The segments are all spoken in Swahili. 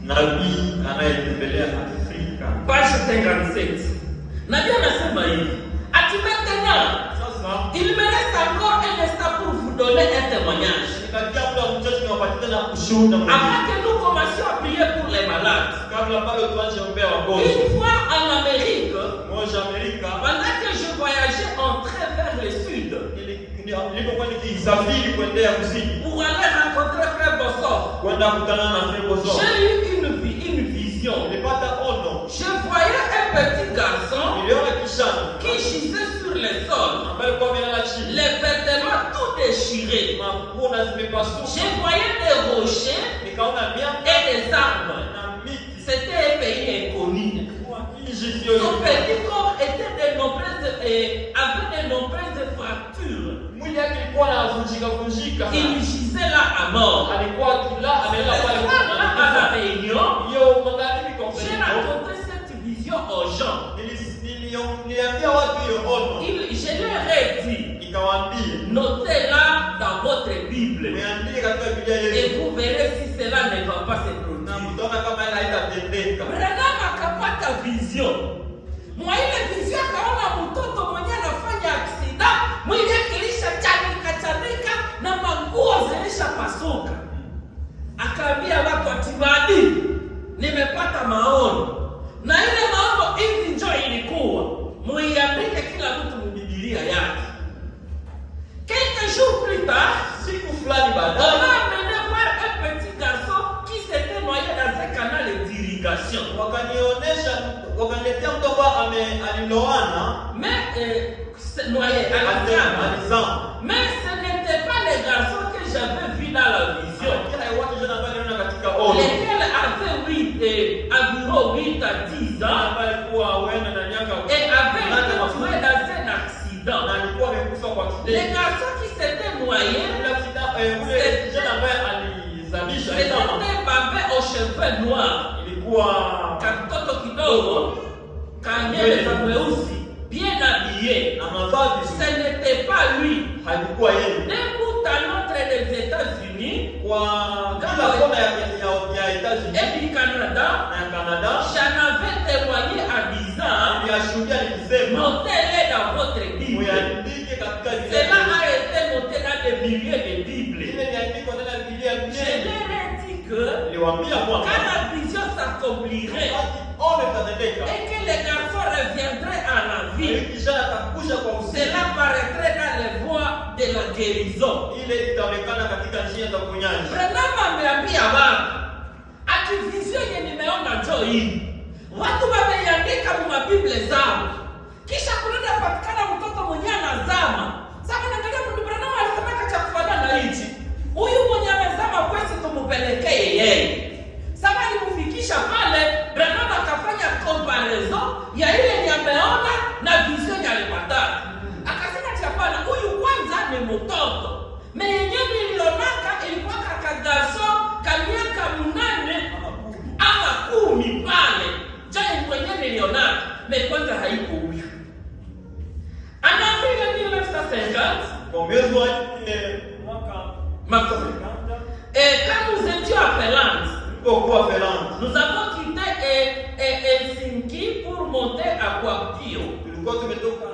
nabii anayetembelea Afrika. Page 57. Nabii anasema hivi. Ati maintenant, Sasa il me reste encore un instant pour vous donner un témoignage. nikatia muda mchache niwapatie na ushuhuda mwingine. Avant que nous commencions à prier pour les malades. Kabla bado tuanze ombea wagonjwa. Une fois en Amérique, Moja Amerika, pendant que je voyageais en train vers le sud, nilipokuwa nikisafiri kuendea kusini pour aller rencontrer Frère Bossor, kwenda kukutana na Frère Bossor, j'ai eu une vision. nilipata ono. Je voyais un petit garçon Niliona kishana qui gisait sur le sol, ambaye alikuwa amelala chini, les vêtements tout déchirés. mapuna zimepasuka. Je voyais des rochers Nikaona miamba et des arbres. na miti. C'était un pays inconnu. Kwa nchi Son isiyo petit corps était avait de nombreuses fractures. mwili yake ilikuwa inavunjika vunjika. Il gisait là à mort. Alikuwa akila amelala pale À la réunion, hiyo magharibi kwa j'ai mfano. raconté cette vision aux gens. Niliambia watu hiyo ono. Je leur ai dit, Nikawaambia notez-la dans votre Bible. muandike katika Biblia Et yenu. vous verrez si cela ne va pas se Na produire. mtaona kama ile haitatendeka. Branham akapata vision. Mwa ile vision akaona mtoto mwenye anafanya aksida, mwili yake ilishachanika na manguo zilishapasuka. Akaambia watu atibadi, nimepata maono. Na ile maono hivi ndio ilikuwa. Muiandike kila mtu Biblia yake. Quelques jours plus tard, Siku fulani on baadaye m'a amené voir un petit garçon qui s'était noyé dans un canal d'irrigation. wakaniletea mtu ambaye aliloana Mais noyé à la flamme. alizama. Mais ce n'était pas le garçon que j'avais vu dans la vision. Kila watu jana ambaye aliona katika ono. Lequel avait environ 8 à 10 ans Ambaye alikuwa huenda na miaka et avait été tué dans un accident. na alikuwa amekufa kwa Le kideri. garçon qui s'était noyé, Ule kijana ambaye alizamisha c'était alizama. un bambé aux cheveux noirs. Ilikuwa Katoto kidogo, kanywele za mweusi, bien habillé. na mavazi Ce n'était pas lui. haikuwa yeye. D'un bout à l'autre des États-Unis Kwa kila kona ya États-Unis et du Canada, na ya Canada j'en avais témoigné en disant, niashuhudia nikisema notez-les dans votre Bible. muandike katika Cela Biblia. a été noté dans des milliers de Bibles. Ile niandikwa ndani ya Biblia Je mzee. leur ai dit que Niliwaambia kwamba quand la vision s'accomplirait wakati ono itatendeka, et que les garçons reviendraient à la vie, kijana atakuja kwa cela uzima. paraîtrait dans les voies de la guérison. Ile itaonekana katika njia za uponyaji. Branham ameambia watu ati vision yenye nimeona njoo hii. Watu wameiandika kwa Biblia zao. Kisha kunaenda patikana mtoto mwenye anazama. Sasa naangalia mtu Branham alisema cha kufanana na hichi. Huyu mwenye amezama kwesi tumpelekee yeye. Sasa alimufikisha pale, Branham akafanya comparison ya ile ni ameona na vision alipata. Akasema hapana, huyu kwanza ni mtoto. Me yenyewe nilionaka ilikuwa kagaso kamiaka 8 ama 10 pale. Jai mwenyewe nilionaka, me kwanza haiko huyu. Anaambia 1950, Kwa mwezi wa mwaka makofi. Quand nous étions à Finlande, nilipokuwa Finland, nous avons quitté Helsinki pour monter à Kuopio. tulikuwa tumetoka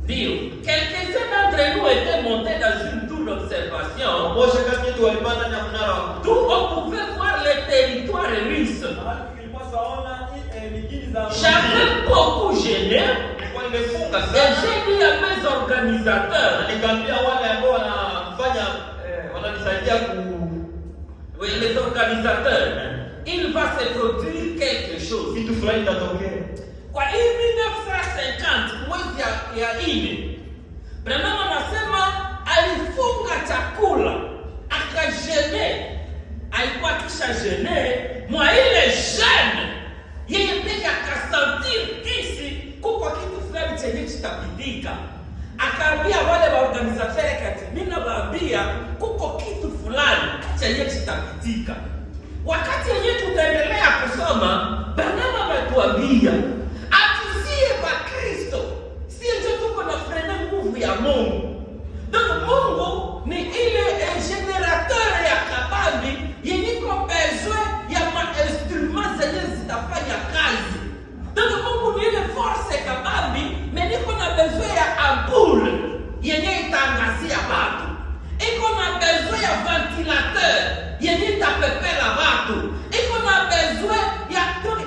Dio. Quelques-uns d'entre nous étaient montés dans une tour d'observation moja kati yetu walipanda na mnara wa d'où on pouvait voir les territoires russes. J'avais beaucoup gêné Nilikuwa nimefunga et sana. j'ai dit à mes organisateurs, Nikaambia wale ambao wanafanya wananisaidia oui, les organisateurs, il va se produire quelque chose. kitu fulani kitatokea. Kwa hii 1950 mwezi ya 4, Branham anasema alifunga chakula akajene, alikuwa kisha jene mwa ile jeune yeye peke akasentir kisi kuko kitu fulani chenye kitapitika. Akaambia wale waorganizateur kati mimi nawaambia kuko kitu fulani chenye kitapitika. Wakati yenyewe tutaendelea kusoma, Branham ametuambia atusie Bakristo si ndio tuko na frene nguvu ya Mungu. Donc Mungu ni ile generateur ya kabambi yenye ko besoin ya ventilateur yenye itapepela watu, iko na bezwe ya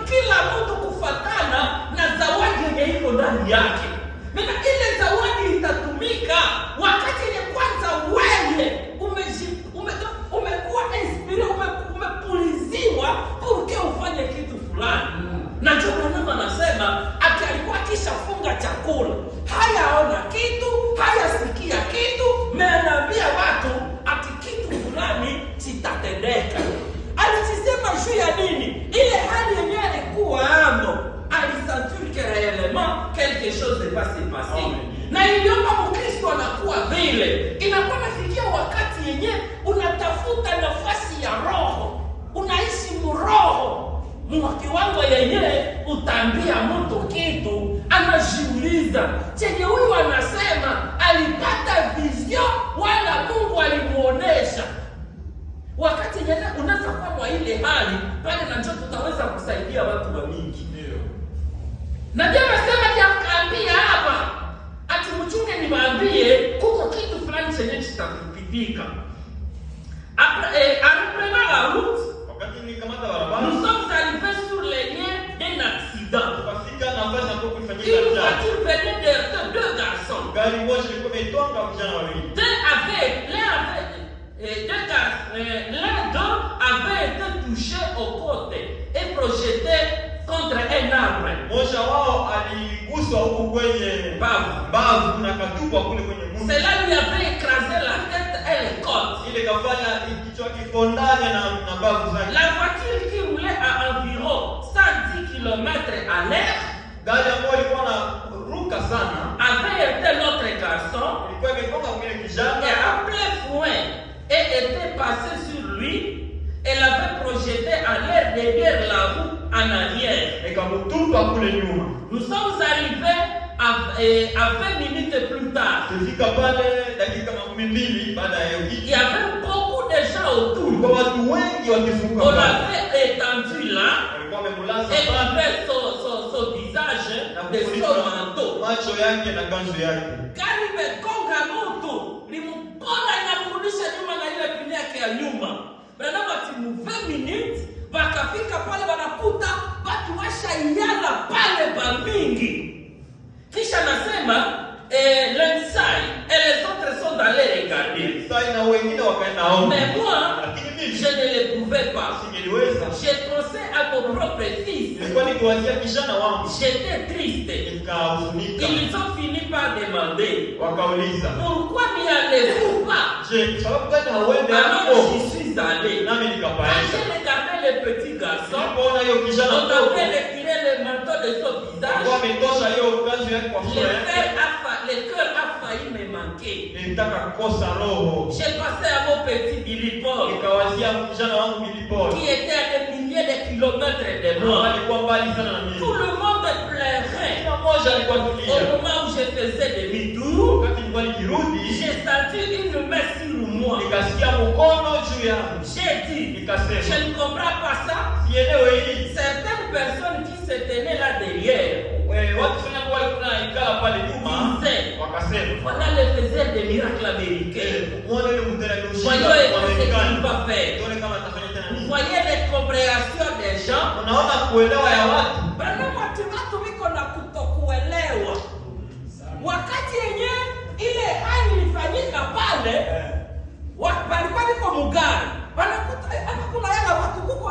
kila mtu kufatana na zawadi yenye iko ndani yake. Maana ile zawadi itatumika wakati yenye kwanza wewe umekuwa inspire, umepuliziwa porque ufanye kitu fulani. Na ndio maana nasema ati alikuwa akishafunga chakula, hayaona kitu, hayasikia kitu, anaambia watu ati kitu fulani kitatendeka. Alisema juu ya nini? Ile hali yenyewe alikuwa amo, alisentir que réellement quelque chose va se passer. Na iliomba Mkristo anakuwa vile. Inakuwa nafikia wakati yenyewe unatafuta nafasi ya roho, unaishi mroho mwa kiwango yenyewe utaambia mtu kitu, anajiuliza chenye huyu anasema alipata vision wala Mungu alimuonesha. Wakati yenyewe unaweza kuwa mwa ile hali pale, na njoo tutaweza kusaidia watu wa mingi. Na ndio nasema nikaambia hapa ati mchunge niwaambie kuko kitu fulani chenye kitakupitika. Après la route, nous sommes arrivés sur les lieux d'un accident. Une voiture venait de deux garçons. L'un d'eux avait été touché au côté et projeté contre un arbre. Cela lui avait écrasé la tête et les côtes. La voiture qui roulait à environ 110 km à l'heure avait été l'autre garçon et à plein fouet et était passé sur lui et l'avait projeté à l'air derrière la roue en arrière. Nous sommes arrivés à 20 minutes plus tard. Il y avait beaucoup de gens autour. On l'avait étendu là et couvert son visage de son manteau. Car imegonga mtu limupona, inamrudisha nyuma na ile pini yake ya nyuma. Baada ya 20 minutes wakafika pale, wanakuta watu washaiana pale ba mingi. Kisha nasema l'ensai et les autres sont allés regarder. Mais moi, je ne les pouvais pas. J'ai pensé à mon propre fils. J'étais triste. Ils ont fini par demander pourquoi n'y allez-vous pas? Alors j'y suis allé. Quand j'ai regardé le petit garçon, on avait retiré le manteau de son visage. Le cœur a failli me manquer. J'ai pensé à mon petit Billy Paul qui était à des milliers de kilomètres de moi. Tout le monde pleurait. Au moment où je faisais demi-tour, j'ai senti une main sur moi. J'ai dit, je ne comprends pas ça. Certaines personnes qui se tenaient là derrière voilà le faiseur des miracles américains. Voyez ce qu'il va faire. Voyez les compréhensions des gens. Watu wiko na kutokuelewa. Wakati yenye ile hali ilifanyika pale, walikuwa niko mugari. Kuna yala watu kuko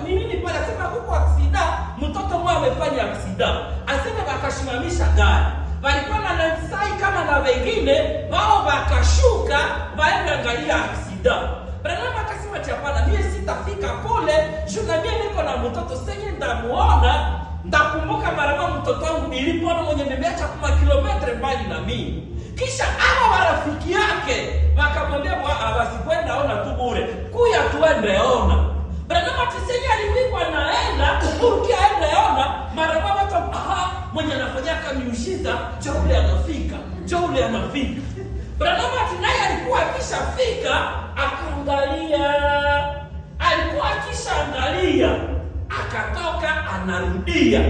nini pale, sema kuko aksida, mtoto mmoja amefanya aksida. Asema wakashimamisha gari. Walikuwa na nansai kama na wengine, wao wakashuka, waende angalia aksida. Branham akasema chapana, mie sitafika kule, juna mie niko na mtoto senye ndamuona, ndakumbuka marama mtoto wangu nilipoona mwenye nimeacha kuma kilometre mbali na mimi. Kisha hawa warafiki yake wakamwambia wasikwenda ona tu bure, kuya tuende ona. Branham atisenye alikuwa naenda, urukia ende ona, marama watu mwenye anafanyaka miujiza, Joule anafika. Branham naye alikuwa akishafika, akishaangalia, akatoka anarudia.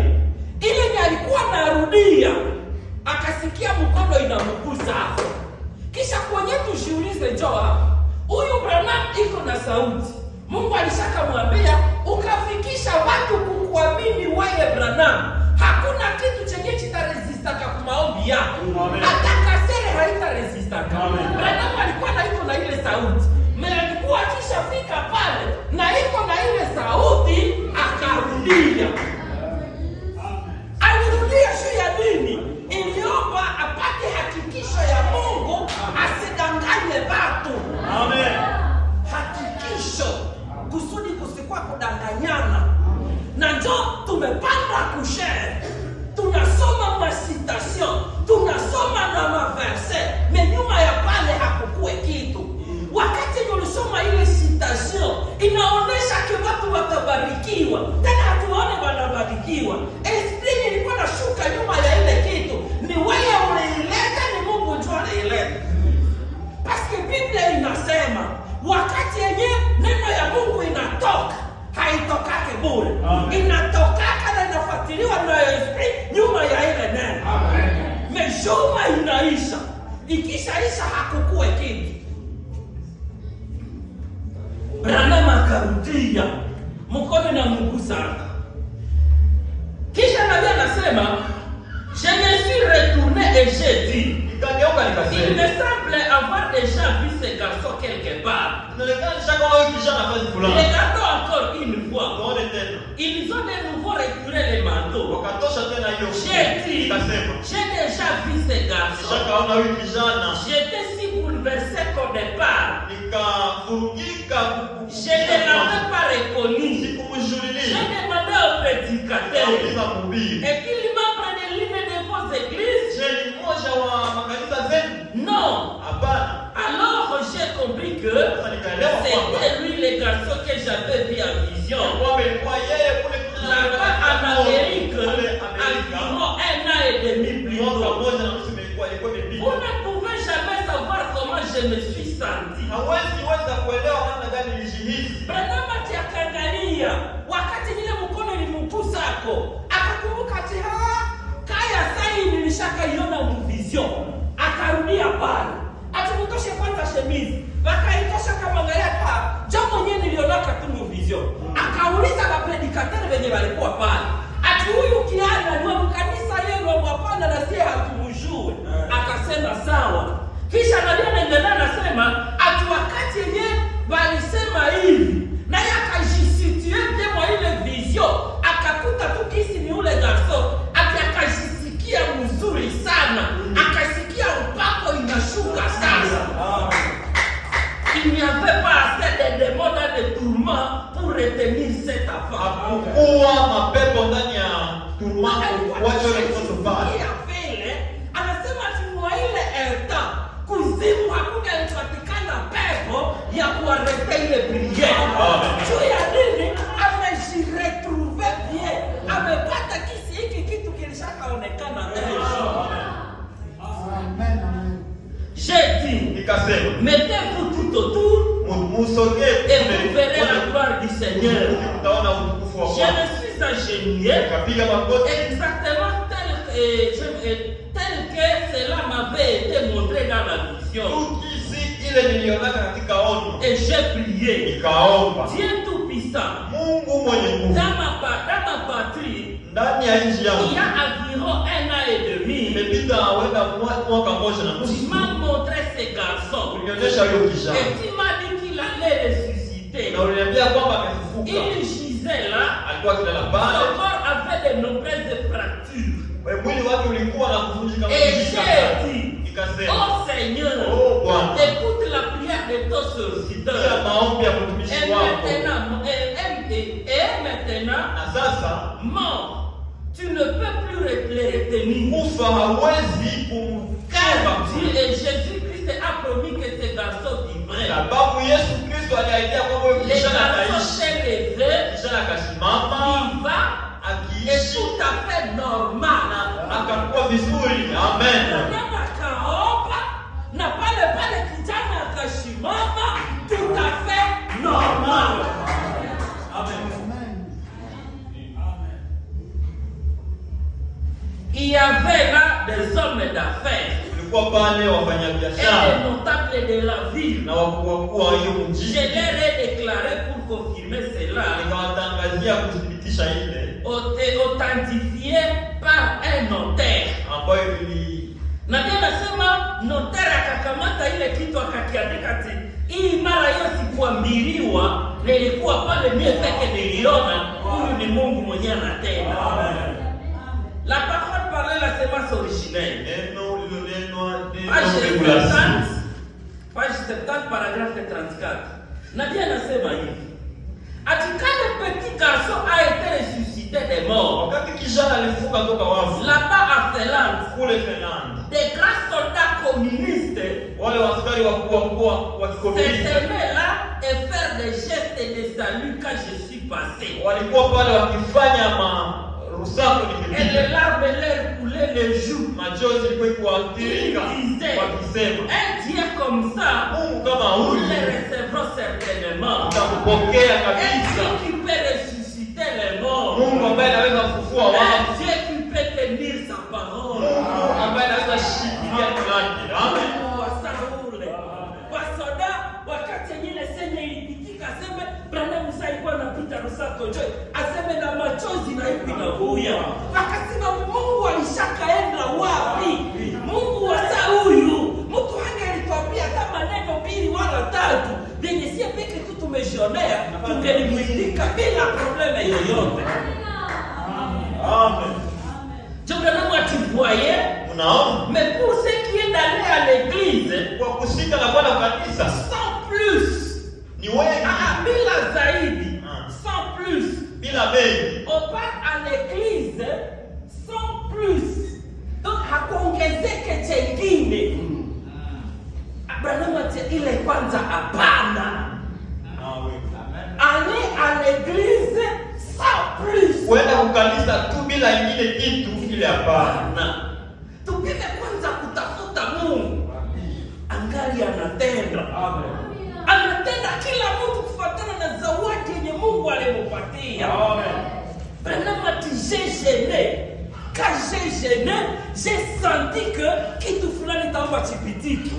Ile ni alikuwa narudia, akasikia mkono inamgusa. Kisha kwenye tujiulize joa, huyu Branham iko na sauti. Mungu alishakamwambia ukafikisha watu kukuamini wewe Branham. Hakuna kitu chenye kitaresistaka kwa maombi yako. Hata kasere haitaresistaka. Branham alikuwa na iko na ile sauti. Alikuwa akishafika pale na iko na ile sauti akarudia. Alirudia juu ya nini? Iliomba apate hakikisho ya Mungu asidanganye watu. Amen. Hakikisho kusudi kusikuwa kudanganyana. Na ndio tumepanda kushare. Tunasoma masitation, tunasoma na maverse, nyuma ya pale hakukue kitu. Wakati tulisoma ile citation inaonesha kwa watu watabarikiwa. Tena hatuone wanabarikiwa. Esprit ilikuwa nashuka nyuma ya ile kitu. Ni wewe unaileta, ni Mungu ndiye anaileta. Parce que Biblia inasema wakati yenye neno ya Mungu inatoka, haitokake bure. Inatokaka na inafuatiliwa na Esprit nyuma ya ile neno. Mejuma inaisha. Ikishaisha hakukue kitu. Branham akarudia mkono na Mungu sana. Kisha nabii anasema je me suis retourné et j'ai dit il me semble avoir déjà vu ce garçon quelque part. Regardons encore une fois. Ils ont de nouveau retiré les manteaux. J'ai dit j'ai déjà vu ce garçon. J'étais si bouleversé qu'au départ je ne l'avais pas reconnu. J'ai demandé au prédicateur et qu'il m'a pris l'une de vos églises. Non. Alors j'ai compris que c'était lui le garçon que j'avais vu en vision. Là-bas en Amérique, environ 1 an et demi plus tôt. Vous ne pouvez jamais savoir comment je me suis senti. Branham akiangalia wakati ile mkono ilimkusako akakumbuka ati kaya sai nilishakaiona mvision. Akarudia pale. Atumtoshe kwanza shemizi. Wakaitosha kama ngayaka. Jambo mwenyewe nilionaka tu mvision. Akauliza na predikateur wenye walikuwa pale. Ati huyu kiana ni wa kanisa yenu wa Bwana na sie hatumjui. Akasema sawa. Kisha nabii anaendelea anasema ati wakati yenyewe walisema hivi na yakajisitie demo ile vision akakuta tu kisi ni ule garçon ati akajisikia mzuri sana akasikia upako inashuka sasa. Il n'y avait pas assez de démons dans le tourment pour retenir cette affaire. Pourquoi mapepo ndani ya tourment wacho ile kitu pale? Anasema ati ile eta kuzimu hakuna ilipatikana pepo ya kuarete ile prière. Juu ya nini? Amejiretrouve bien. Amepata kisi hiki kitu kilishakaonekana leo. Amen. J'ai dit, mettez-vous tout autour et vous verrez la gloire du Seigneur. Je me suis agenouillé exactement tel que cela m'avait été montré dans la vision. Et j'ai prié. Dieu Tout-Puissant, dans ma patrie, il y a environ 1 an et demi, tu m'as montré ces garçons et tu m'as dit qu'il allait ressusciter. Il gisait là, son corps avait de nombreuses fractures. Et j'ai dit, oh Seigneur, écoute la prière de ton serviteur. Et maintenant, mort, tu ne peux plus les retenir. Car Dieu et Jésus-Christ a promis que ces garçons vivraient. Les garçons s'est levé, vivant, et tout à fait normal. Amen. Na pale kijana akasimama tout à fait normal. Il y avait là des hommes d'affaires et des notables de la ville. Je leur ai déclaré njia ya kudhibitisha ile authentifié par un notaire. ambayo ili Na ndio nasema notaire akakamata ile kitu akakiandika ati hii mara hiyo sikuambiliwa, nilikuwa pale mie peke niliona, huyu ni Mungu mwenyewe anatenda. La parole parlée la semence originelle. neno lililonenwa, Page neno 70, regulation. page 70 paragraphe 34. Na Dieu anasema hivi. Ati quand le petit garçon a été ressuscité des morts, Wakati kijana alifuka toka wafu là-bas à Finlande, kule Finland, des grands soldats communistes wale askari wakubwa wa kikomunisti s'aimaient là et faire des gestes de salut quand je suis passé. walikuwa pale wakifanya marusako Et nikipita, les larmes leur coulaient les joues. machozi ilikuwa ikiwaathirika wakisema, Un Dieu comme ça, Mungu kama nous huyu les recevrons certainement. utakupokea Un kabisa. Dieu qui peut ressusciter les morts. Mungu ambaye anaweza kufufua Un wafu, Dieu qui peut tenir sa parole. Mungu ambaye anaweza shikilia neno lake. Amen. Wasaule wasoda wakati nyingine senye ilipitika, aseme Branham Musa alikuwa anapita Rusako Joy, aseme na machozi na ipi na vuya, akasema Mungu alishakaenda wapi? Mungu wa huyu mtu hange alituambia kama neno mbili wala tatu venye sie peke tu tumejionea, tungelimwindika bila probleme yoyote. Amen. Je Branham ativoye Unaona? mais pour ceux qui est allé à l'église Kwa kusika na kwenda kanisa sans plus, ni wengi bila zaidi, sans plus, bila bei. on part à l'église sans plus, donc hakuongezeke chengine. Branham ati ile kwanza hapana, aller à l'église sans plus, Kwenda kukanisa tu bila ingine kitu ile hapana. tupime kwanza kutafuta Mungu angali anatenda. Anatenda kila mtu kufuatana na zawadi yenye Mungu alimpatia. Branham ati j'ai gêné. Quand j'ai gêné, j'ai senti que kitu fulani taomba chipitiki.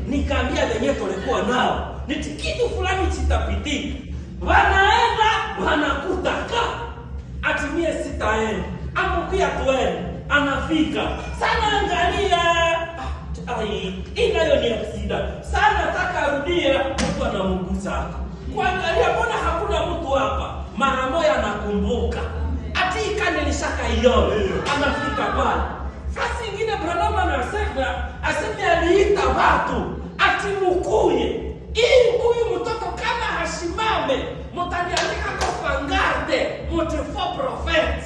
Nikaambia wenyewe tulikuwa nao, niti kitu fulani chitapitiki. Wanaenda wanakutaka atimie sitaenda, amukia tuende, anafika sana, angalia inayo ni aksida sana, nataka rudia, mtu anamugusa kuangalia, mbona hakuna mtu hapa? Mara moja anakumbuka ati ikanilishaka iyo, anafika pale fasi ingine. Branham anasema aseme aliita watu ati mukuye ili huyu mtoto kama hashimame mutaniandika kwa fangarde mutifo prophet.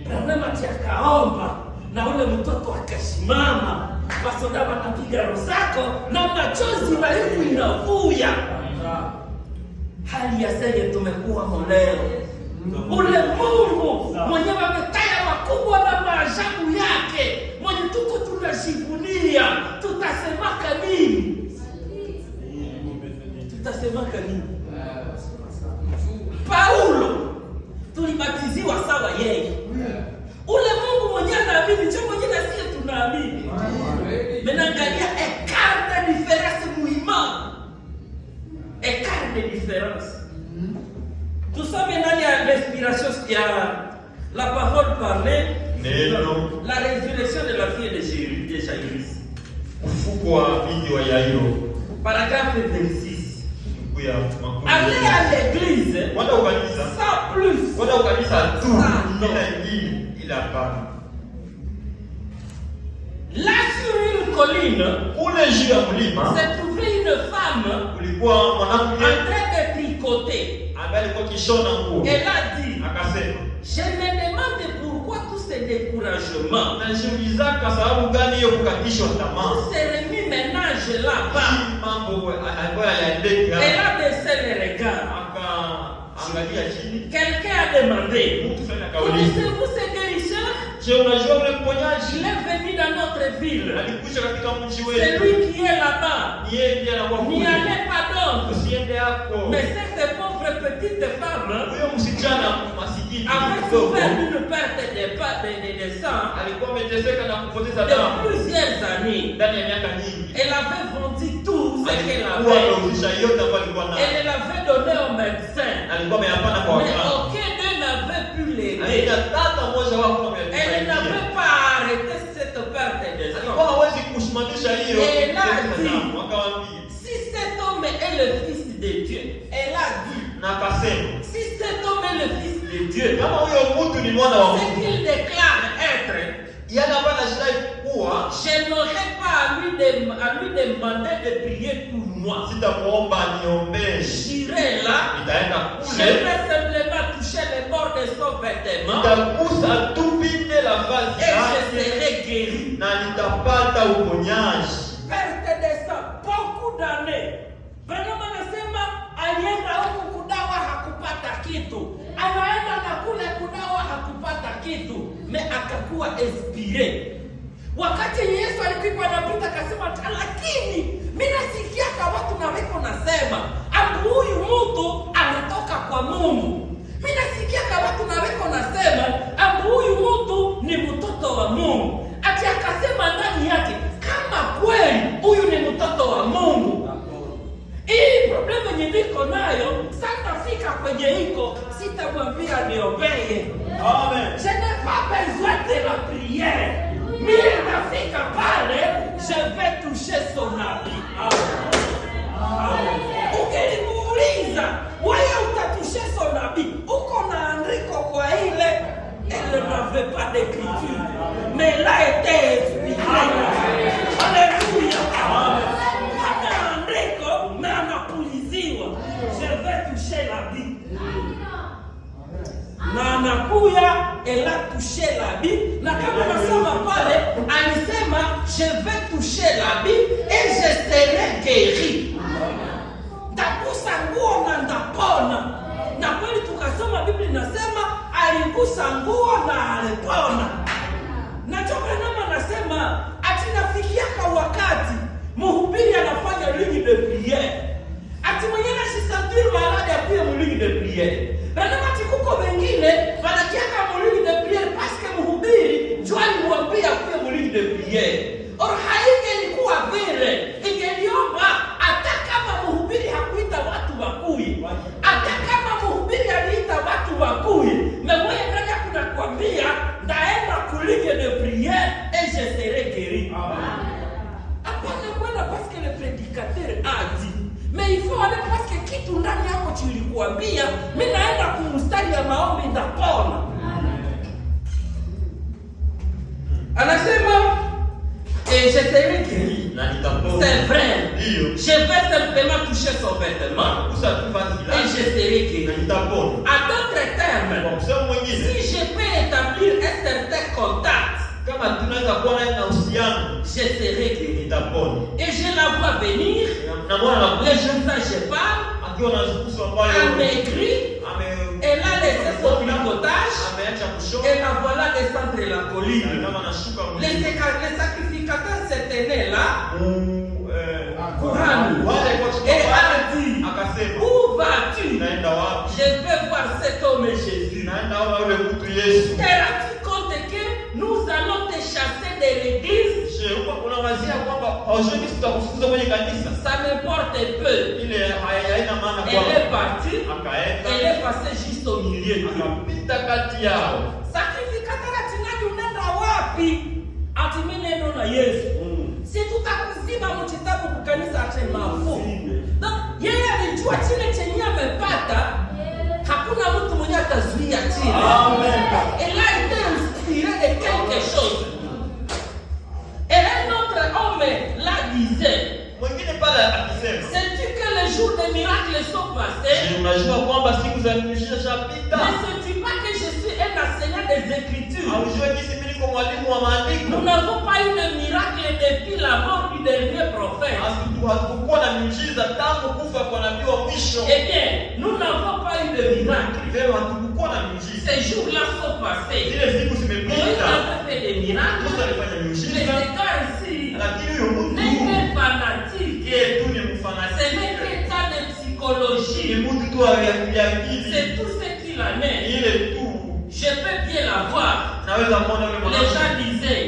Branham ati akaomba na ule mtoto akasimama, wasoda wakapiga rusako na machozi maliku inavuya. Hali ya seye tumekuwa leo, ule Mungu mwenyewe ametaya makubwa na maajabu yake, mwenye tuko tunashifunia, tutasemaka nini? Tutasemaka nini? Paulo tulibatiziwa sawa yeye, ule Mungu mwenyewe anaamini, cha mwenyewe na sisi tunaamini. Menangalia écart de différence muhimu, écart de différence. Tout ça maintenant il y a l'inspiration, il y a la parole parlée, la résurrection de la fille de Jairus. Ufuko wa binti wa Yairo. Paragraphe 26. Aller à l'église sans plus. Kwenda kanisa tu Non. bila ingine ila hapana. Là sur une colline, Kule juu ya mlima s'est trouvée une femme kulikuwa en mwanamke train de tricoter. ambaye alikuwa kishona nguo. Elle a dit, Akasema, je me demande pourquoi tout ce découragement, najiulizaka sababu gani hiyo kukatishwa tamaa. tout ce remis-ménage là-bas. Hii mambo alikuwa yaendeka. Elle a baissé les regards. Akaangalia chini. Quelqu'un a demandé, Mtu fulani akauliza, connaissez-vous ce guérisseur? je, unajua ule Il mponyaji est venu dans notre ville. alikuja katika mji C'est wetu? lui qui est là-bas. Ni yeye ndiye anakuwa N'y kule. allez pas donc. Usiende hapo. Mais cette pauvre petite femme Huyo msichana masikini avait kidogo souffert d'une perte de sang alikuwa ameteseka na kupoteza de damu plusieurs années. ndani ya miaka nyingi. Elle avait vendu tout ce qu'elle Alikuwa avait. ameuzisha yote ambayo alikuwa nayo. Elle l'avait donné au médecin. Alikuwa ameyapana kwa Mais waganga. aucun dit, Wakawaambia. si cet homme est le fils de Dieu, elle a dit, Na akasema, si cet homme est le fils de Dieu, kama huyo mtu ni mwana wa ce Mungu, qu'il déclare être, yale ambayo anashidai kuwa, je n'aurai pas à lui demander de prier pour moi. sitamuomba niombee. J'irai là, Nitaenda je kule, vais simplement toucher le bord de son vêtement nitagusa tu pinde la vazi et je lake serai guéri. na nitapata uponyaji. Perte de sang, beaucoup d'années. Branham anasema alienda huku kudawa hakupata kitu, anaenda na kule kudawa hakupata kitu, me akakuwa inspire. Wakati Yesu alikuwa anapita akasema, lakini mimi nasikia kwa watu na weko nasema abu huyu mtu anatoka kwa Mungu. Mimi nasikia kwa watu na weko nasema abu huyu mtu ni mtoto wa Mungu. Ati akasema ndani yake, kama kweli huyu ni mtoto wa Mungu, hii problemu yenye niko nayo sasa fika kwenye iko, sitamwambia niobeye. Amen. Je n'ai pas besoin de la prière. Mimi nafika pale, je vais toucher son habit. Ukinimuuliza, wewe utatushe son habit, uko na andiko kwa ile, elle n'avait pas d'écriture, mais elle a été inspirée. Alléluia. Hana andiko, mais anapuliziwa. Je vais toucher l'habit. Na anakuya, elle a touché l'habit. Na kama nasoma pale, alisema je vais toucher l'habit et je serai guéri. Ndagusa nguo na ndapona. Na kweli tukasoma Biblia inasema aligusa nguo na alipona. Na Branham anasema ati nafikia kwa wakati mhubiri anafanya ligne de prière. Ati mwenyewe anashisantir malade apuye mu ligne de prière. Branham ati kuko wengine wanakiaka mu ligne de prière parce que mhubiri jua alimwambia apuye mu ligne de prière. Or haingelikuwa vile, ingeliomba hata kama mhubiri hakuita watu wakuye, hata kama mhubiri aliita watu wakuye, mwenye ndani kuna kuambia ndaenda kuligne de prière et je serai guéri. Hapana kwenda parce que le prédicateur a dit, mais il faut aller parce que kitu ndani yako chilikuambia, mimi naenda kumstari ya maombi ndapona. Anasema et je serai guéri. C'est vrai. Je vais simplement toucher son vêtement et je serai guéri. À d'autres termes, si je peux établir un certain contact, je serai guéri. Et je la vois venir, les jeunes gens je parle, amaigrie, elle a laissé son picotage, et la voilà descendre la colline. Les sacrificateurs se tenaient là, courant, et a dit, où vas-tu? Je vais voir cet homme Jésus. Te rends-tu compte que nous allons te chasser de l'église? Ça m'importe peu. Elle est partie, elle est passée juste au milieu d'eux. Sacrificateur atinani unaenda wapi? Ati mimi neno na Yesu. Si tutakuzima mchitabu kukanisa ache mafu. Yeye alijua chile chenye amepata, hakuna mtu mwenye atazuia chile. Elle a été inspirée de quelque chose. Et un autre homme la disait, sais-tu que les jours des miracles sont passés? Ne sais-tu pas que je suis un enseignant des Écritures? Nous n'avons pas eu de miracle depuis la mort du dernier prophète. Eh bien, nous n'avons pas eu de miracle. Ces jours-là sont passés. Moïse a fait des miracles. Mais ce gars ici n'est qu'un fanatique. Ce n'est qu'un cas de psychologie. C'est tout ce qu'il en est. Je peux bien la voir. Les gens disaient,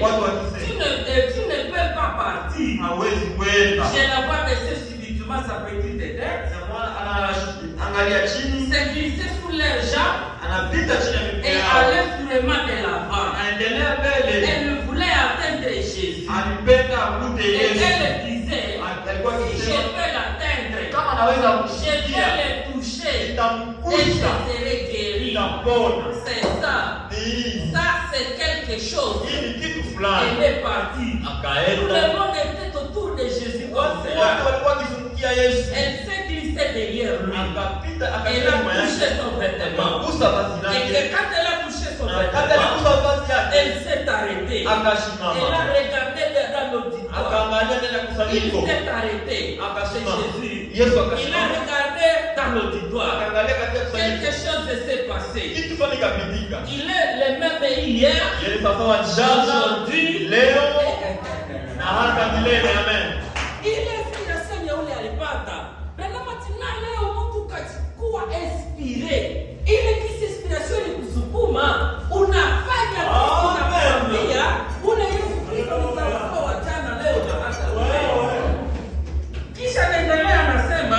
tu ne peux pas partir. Je la vois baisser subitement sa petite tête. Se glisser sous leurs jambes et aller vraiment de l'avant. Elle voulait atteindre Jésus. Et elle disait, ataweza Je vais kusikia, les toucher et je itamgusa, serai guéri. itapona. C'est ça. Ni hii. Ça, c'est quelque chose. Hii ni kitu fulani. Elle est partie. Tout Akaenda. le monde était autour de Jésus comme Watu cela. wote walikuwa wakizungukia Yesu. Elle s'est glissée derrière lui. Akapita, Elle akapita a nyuma touché yake. son vêtement. Akagusa vazi Et que lake. quand elle a touché son Na wakati vêtement, aligusa vazi yake, elle s'est arrêtée. Elle a akasimama. regardé dans l'auditoire. Akaangalia ndani ya Il kusanyiko. s'est arrêté. C'est Akasimama. Jésus. Yesu Il a akasimama. regardé dans l'auditoire. Akaangalia katika Quelque kusanyiko. chose s'est passé. Kitu fulani kikapitika. Il est le même hier, Yeye sawa jana, aujourd'hui, leo et na hata milele. Amen. ile inspiration ya ule alipata. Na matina leo mtu kachukua inspire. Ile kisi inspiration ni kusukuma, unafanya kitu unakwambia, ule Yesu Kristo ni sawa wa jana leo na hata leo. Kisha naendelea anasema,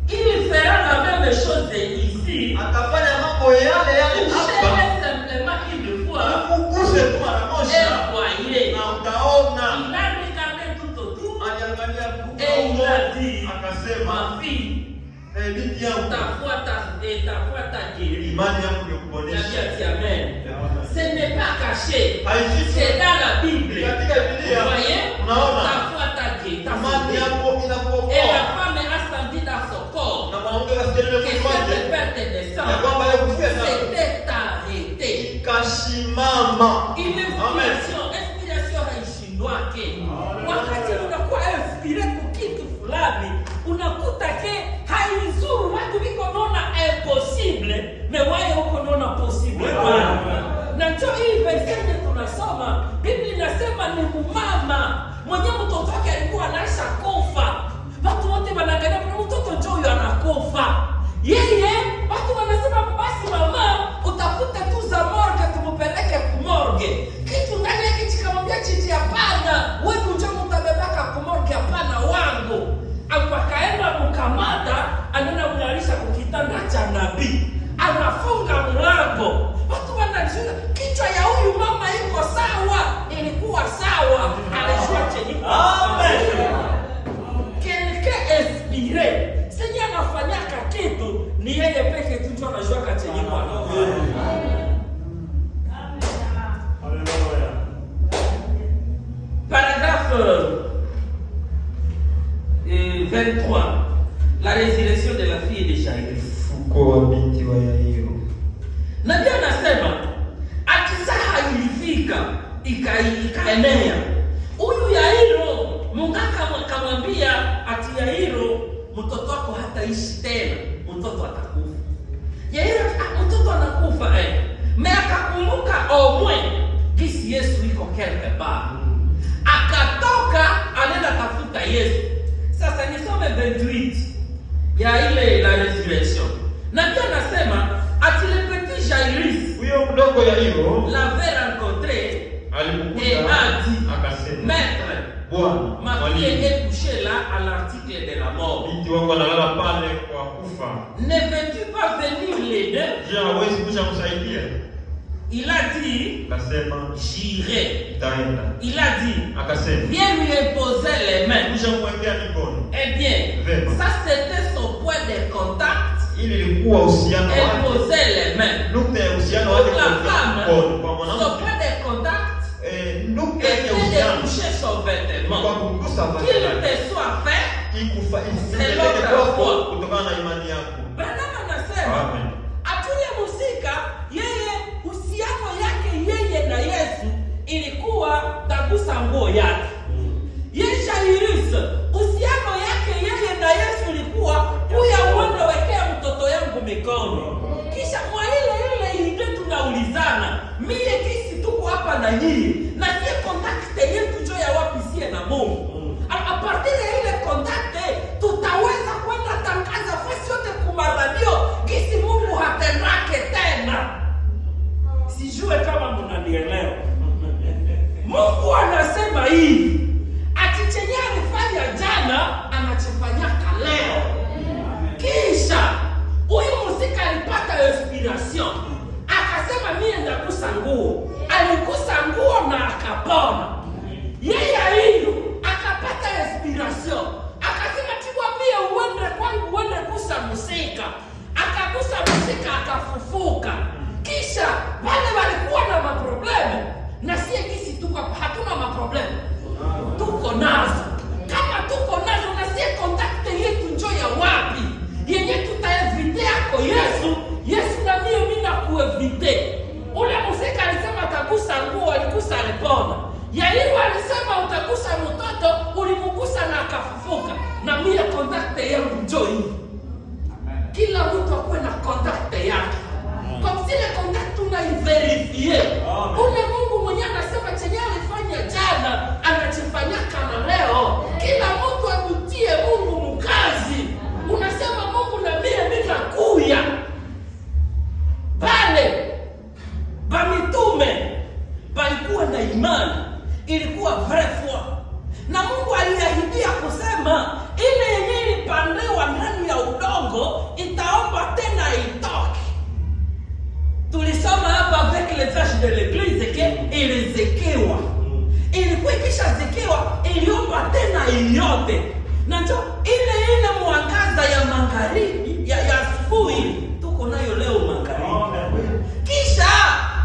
il fera la même chose ici. Atafanya mambo yale yale hapa. Touchez simplement une fois Ukuguse tu mara et moja voyez. na utaona. Il a regardé tout autour Aliangalia et il a dit, akasema, ma fille, binti yangu, ta foi t'a guéri. imani yangu La imekuponesha. vie a dit amen. Ce n'est pas caché. Haifichi. C'est dans la Bible. Katika Biblia, Vous voyez? unaona Ta foi t'a guéri. T'a imani sauvé. yako Et la inakuokoa. femme a senti dans son corps Na mwanamke kasikia que mwili wake cette perte de ya sang kwamba yeye kufia na s'était arrêtée. kasimama. Ile inspiration haishindwake. Wakati unakuwa inspire kwa kitu fulani, unakuta ke haizuru watu wiko naona impossible, mais wewe uko naona possible. Na ndio hii verse tunasoma, Biblia inasema ni mama mwenye mtoto wake alikuwa anaisha kufa. Watu wote wanaangalia kuna mtoto njoo huyo anakufa. Yeye watu wanasema basi mama utafute tu za morgue tumupeleke kumorgue. Kitu ndani yake kikamwambia chichi hapana, wewe njoo mtabebaka kumorgue hapana wangu. Akaenda mkamata anaenda mlalisha kukitanda cha nabii. Anafunga mlango. Watu wanajua kichwa ya huyu mama iko sawa, ilikuwa sawa. Anajua chenye. Amen. Quelqu'un inspiré. Seigneur anafanyaka kitu ni yeye peke tu ndio anajua chenye kwa. Paragraphe 23. La résurrection de la fille de Jairus. Uko wa binti wa Yairo. Nabii anasema akisaha ilifika ikaenea. Huyu Yairo mungaka akamwambia ati Yairo mtoto wako hataishi tena, mtoto atakufa. Yairo mtoto anakufa Mais akakumbuka au moins kisi Yesu iko quelque part. Akatoka anaenda tafuta Yesu. Sasa nisome 28 ya ile la resurrection. Nabii anasema ati le petit Jairus Huyo mdogo Yairo l'avait rencontré et alipokuja a dit, akasema, Maître, Bwana, ma fille est couchée là à l'article de la mort. binti wangu analala pale kwa kufa. Ne veux-tu pas venir l'aider? Je, hawezi kuja kusaidia? Il a dit, Akasema, j'irai. itaenda. Il a dit, Akasema, viens lui imposer les mains. kuja kumwekea mikono. Eh bien, ça c'était son point de contact. Ili ilikuwa uhusiano Elle wake. posait les mains. Nukta ya uhusiano Pour wake la femme, kwa son mwanamke. point de contact Nukta ya était de uhusiano toucher son kwa vêtement. kugusa vazi Qu'il lake. te soit fait. Ikufa C'est ipeleke l'autre kwako fois. kutokana na imani yako. Branham anasema Amen. atuye musika yeye uhusiano yake yeye na Yesu ilikuwa tagusa nguo yake. Yesha Jairus uhusiano yake yeye na Yesu ilikuwa kuya uende wekea mtoto yangu mikono. Kisha mwa ile ide tunaulizana mie kisi tuko hapa na nyinyi na sie contact yetu jo ya wapi sie na Mungu. A partir ya ile contact tutaweza kwenda tangaza fasi yote kuma radio kisi Mungu hatendake tena. Sijue kama mnanielewa. Mungu anasema hivi ati chenye alifanya jana anachofanyaka leo. Kisha huyu muzika alipata inspiration akasema mie ndakusa nguo. Alikusa nguo na akapona. Yeye hiyo akapata inspiration akasema tiwa mie uende kwangu mshika, akagusa mshika akafufuka. Kisha wale walikuwa na maproblemu, na sie kisi tuko hatuna maproblemu, tuko nazo. Kama tuko nazo, na sie kontakte yetu njo ya wapi yenye tutaevite yako Yesu na mimi na kuevite. Ule msika alisema atagusa nguo, aligusa alipona. Yairu alisema utagusa mtoto, ulimugusa na akafufuka. Na mimi kontakte yangu njo hii. Kila mtu akuwe na kontakte yake. Kwa zile kontakte unaiverifie. Ule Mungu mwenye anasema chenye alifanya jana anachifanya kama leo. Kila mtu amutie Mungu mkazi. Unasema Mungu na mimi nakuya. Pale bamitume balikuwa na imani, ilikuwa vrai foi. Na Mungu aliahidia kusema ile yenye ilipandewa ndani ya udongo itaomba tena itoke. Tulisoma hapa avec les vaches de l'église que ilizekewa. Ilikuwa ikishazekewa, iliomba tena iyote. Na ndio ile mwangaza ya magharibi ya asubuhi tuko nayo leo magharibi. Kisha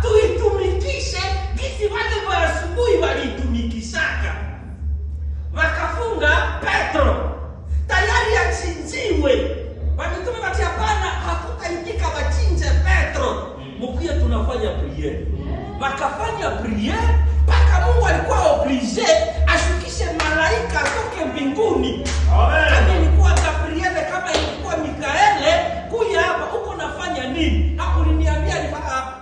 tuitumikishe gisi wale wa asubuhi walitumikishaka. Wakafunga Petro tayari achinjiwe. Wamitume watia pana hakutaitika wachinje Petro. Mkuye tunafanya priere. Wakafanya priere mpaka Mungu alikuwa oblige ashukishe malaika atoke mbinguni. Kama ilikuwa Gabriele, kama ilikuwa Mikaele, kuja hapa uko nafanya nini? Hapo uliniambia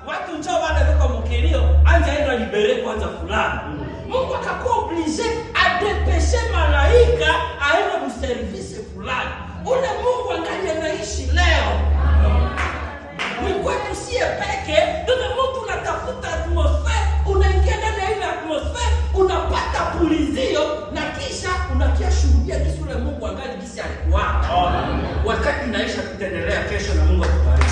watu njoo wale wako mkilio, anja enda libere kwanza fulani. Mungu akakuwa oblige adepeshe malaika aende mservice fulani. Ule Mungu angalia naishi leo. Ni kwetu sie peke, ndio mtu unatafuta atmosphere, unaingia ndani ya ile atmosphere, unapata pulizio na kisha unakia shuhudia kisi ule Mungu angali kisi alikuwa. Wakati naisha tutaendelea kesho na Mungu atubariki.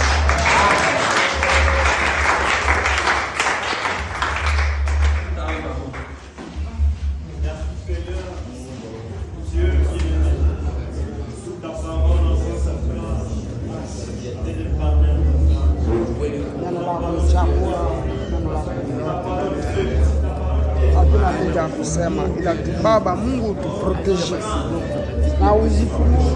Hatuna kuja kusema ila tu Baba Mungu tuprotege na uzifunie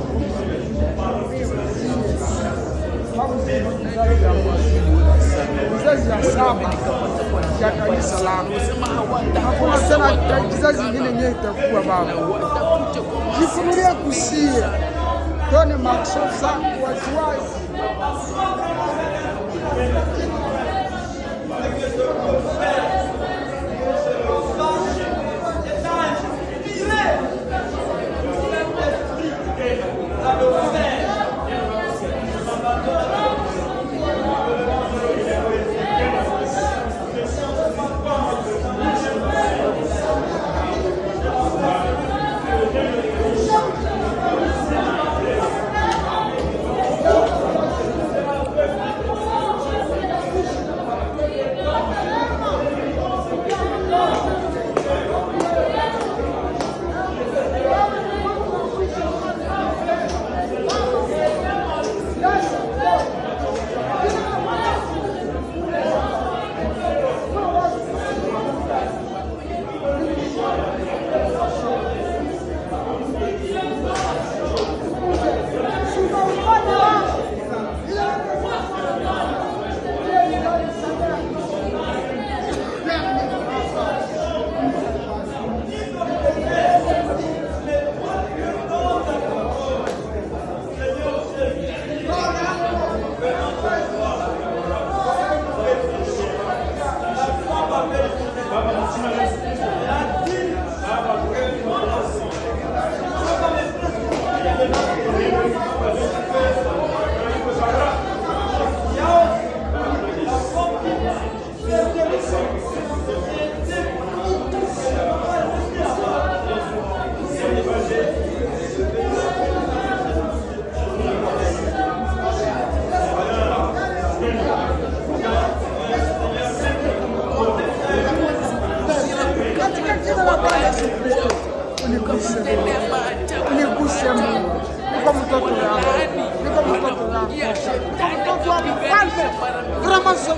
kizazi ya saba ya kanisa lako. Hakuna tena kizazi kingine nye itakuwa Baba. Jifunulie kusia tone maksho zangu waziwazi.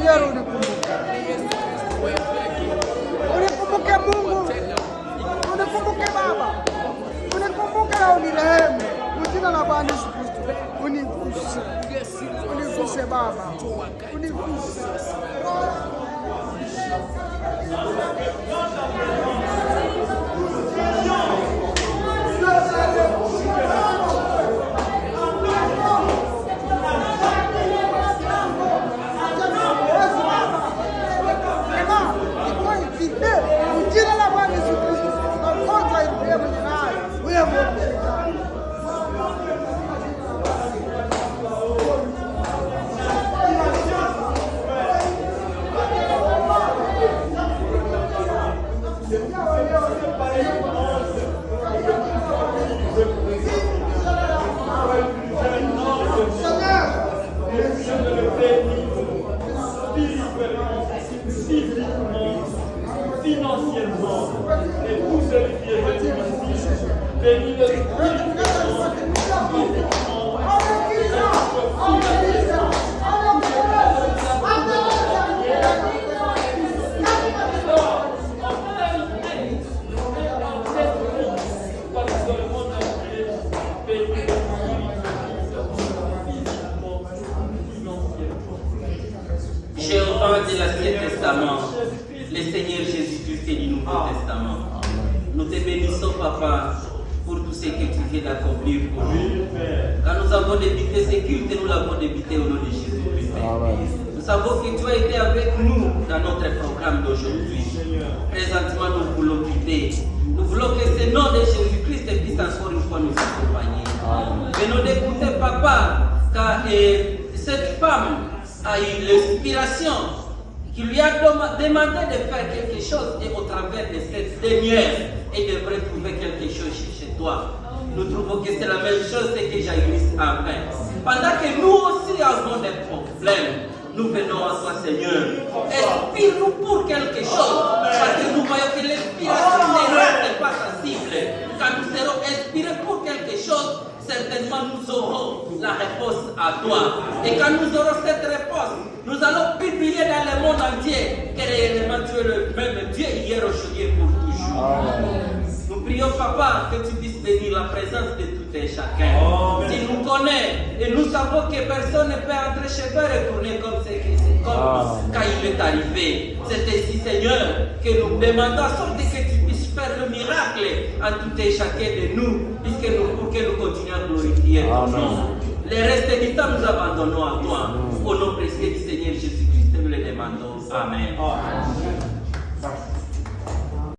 Yero unikumbuke. Unikumbuke Mungu. Unikumbuke Baba. Unikumbuke na unirehemu. Jina la Bwana Yesu Kristo. Uniguse. Uniguse Baba. Uniguse. Financièrement, et tout celui qui est venu ici, bénis le de l'Ancien Testament, le Seigneur Jésus-Christ et du Nouveau Testament. Nous te bénissons, Papa, pour tout ce que tu viens d'accomplir pour nous. Quand nous avons débuté ce culte, nous l'avons débuté au nom de Jésus-Christ. Nous savons que tu as été avec nous dans notre programme d'aujourd'hui. Présentement, nous voulons quitter. Nous voulons que ce nom de Jésus-Christ puisse encore une fois nous accompagner. Venons d'écouter, Papa, car cette femme a eu l'inspiration qui lui a demandé de faire quelque chose et au travers de cette dernière, elle devrait trouver quelque chose chez toi. Nous trouvons que c'est la même chose que Jairus a fait. Pendant que nous aussi avons des problèmes, nous venons à toi, Seigneur. Inspire-nous pour quelque chose, parce que nous voyons que l'inspiration ne reste pas sensible. Quand nous serons inspirés pour quelque chose, certainement nous aurons la réponse à toi. Et quand nous aurons cette réponse, nous allons publier dans le monde entier que réellement tu es le même Dieu hier, aujourd'hui et pour toujours. Nous prions, Papa, que tu puisses bénir la présence de tout et chacun. Tu nous connais et nous savons que personne ne peut entrer chez toi et retourner comme quand il est arrivé. C'est ainsi, Seigneur, que nous demandons à sorte que tu puisses faire le miracle en tout et chacun de nous, pour que nous continuions à glorifier ton nom. Le reste du temps, nous abandonnons à toi. Au nom précieux du Seigneur Jésus-Christ, nous le demandons. Amen.